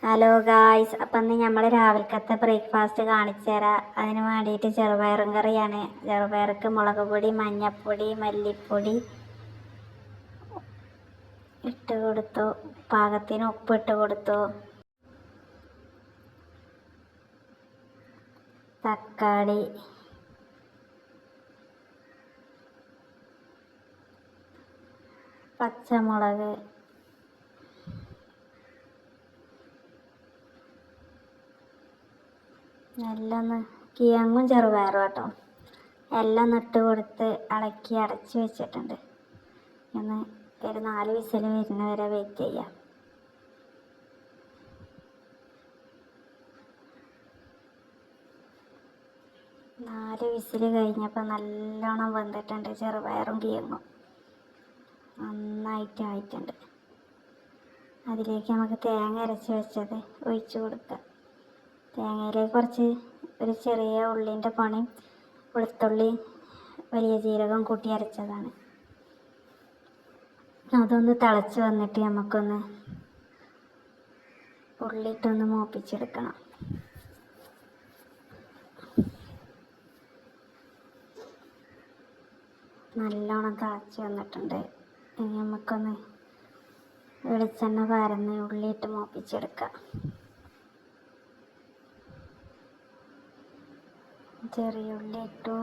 Hello guys, അപ്പം ഇന്ന് നമ്മൾ രാവിലത്തെ ബ്രേക്ക്ഫാസ്റ്റ് കാണിച്ചു തരാം. അതിന് വേണ്ടിയിട്ട് ചെറുപയറും കറിയാണ്. ചെറുപയർക്ക് മുളക് പൊടി, മഞ്ഞൾപ്പൊടി, മല്ലിപ്പൊടി ഇട്ട് കൊടുത്തു. പാകത്തിന് ഉപ്പിട്ട് കൊടുത്തു. തക്കാളി, പച്ചമുളക്, എല്ലാം കിഴങ്ങും ചെറുപയറും കേട്ടോ, എല്ലാം ഇട്ട് കൊടുത്ത് ഇളക്കി അടച്ച് വെച്ചിട്ടുണ്ട്. ഒന്ന് ഒരു 4 വിസിൽ വരുന്ന വരെ വെയിറ്റ് ചെയ്യാം. നാല് വിസിൽ കഴിഞ്ഞപ്പോൾ നല്ലോണം വെന്തിട്ടുണ്ട്. ചെറുപയറും കിഴങ്ങും നന്നായിട്ടായിട്ടുണ്ട്. അതിലേക്ക് നമുക്ക് തേങ്ങ അരച്ച് വെച്ചത് ഒഴിച്ച് കൊടുക്കാം. തേങ്ങയിലേക്ക് കുറച്ച് ഒരു ചെറിയ ഉള്ളിൻ്റെ പണിയും വെളുത്തുള്ളി, വലിയ ജീരകം കൂട്ടി അരച്ചതാണ്. അതൊന്ന് തിളച്ച് വന്നിട്ട് നമുക്കൊന്ന് ഉള്ളിയിട്ടൊന്ന് മൂപ്പിച്ചെടുക്കണം. നല്ലോണം തിളച്ച് വന്നിട്ടുണ്ട്. ഇനി നമുക്കൊന്ന് വെളിച്ചെണ്ണ പരന്ന് ഉള്ളിയിട്ട് മൂപ്പിച്ചെടുക്കാം. ചെറിയ ഉള്ളി ഇട്ടു.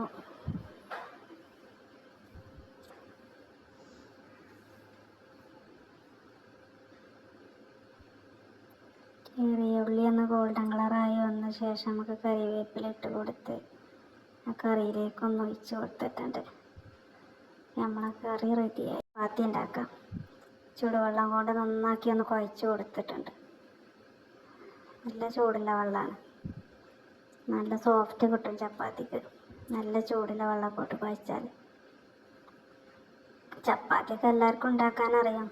ചെറിയ ഉള്ളി ഒന്ന് ഗോൾഡൻ കളറായി വന്ന ശേഷം നമുക്ക് കറിവേപ്പില ഇട്ട് കൊടുത്ത് ആ കറിയിലേക്കൊന്ന് ഒഴിച്ച് കൊടുത്തിട്ടുണ്ട്. നമ്മളെ കറി റെഡിയായി. ചപ്പാത്തി ഉണ്ടാക്കാം. ചൂടുവെള്ളം കൊണ്ട് നന്നാക്കി ഒന്ന് കുഴച്ച് കൊടുത്തിട്ടുണ്ട്. നല്ല ചൂടുള്ള വെള്ളമാണ്. നല്ല സോഫ്റ്റ് കിട്ടും ചപ്പാത്തിക്ക്. നല്ല ചൂടുള്ള വെള്ളം പോട്ട് കുഴച്ചാൽ. ചപ്പാത്തിയൊക്കെ എല്ലാവർക്കും ഉണ്ടാക്കാനറിയാം.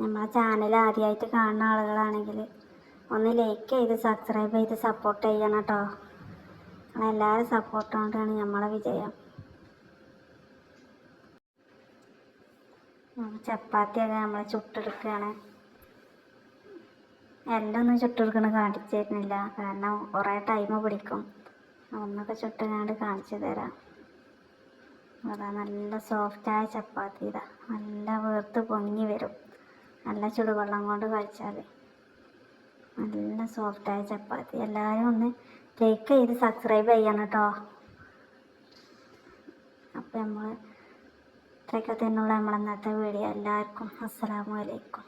നമ്മളെ ചാനൽ ആദ്യമായിട്ട് കാണുന്ന ആളുകളാണെങ്കിൽ ഒന്ന് ലൈക്ക് ചെയ്ത് സബ്സ്ക്രൈബ് ചെയ്ത് സപ്പോർട്ട് ചെയ്യണം കേട്ടോ. എല്ലാവരും സപ്പോർട്ട് കൊണ്ടാണ് നമ്മളെ വിജയം. ചപ്പാത്തിയൊക്കെ നമ്മൾ ചുട്ടെടുക്കുകയാണ്. എല്ലാം ഒന്നും ചുട്ടെടുക്കണ കാണിച്ചു തരുന്നില്ല, കാരണം കുറേ ടൈം പിടിക്കും. ഒന്നൊക്കെ ചുട്ടുകാണ്ട് കാണിച്ചു തരാം. അതാ നല്ല സോഫ്റ്റായ ചപ്പാത്തി. ഇതാ നല്ല വീർത്ത് പൊങ്ങി വരും. നല്ല ചുടുവെള്ളം കൊണ്ട് കഴിച്ചാൽ നല്ല സോഫ്റ്റായ ചപ്പാത്തി. എല്ലാവരും ഒന്ന് ലൈക്ക് ചെയ്ത് സബ്സ്ക്രൈബ് ചെയ്യണം കേട്ടോ. അപ്പം നമ്മൾ ഇത്രയൊക്കെ തന്നെയുള്ള നമ്മളെ ഇന്നത്തെ വീഡിയോ. എല്ലാവർക്കും അസ്സലാമു അലൈക്കും.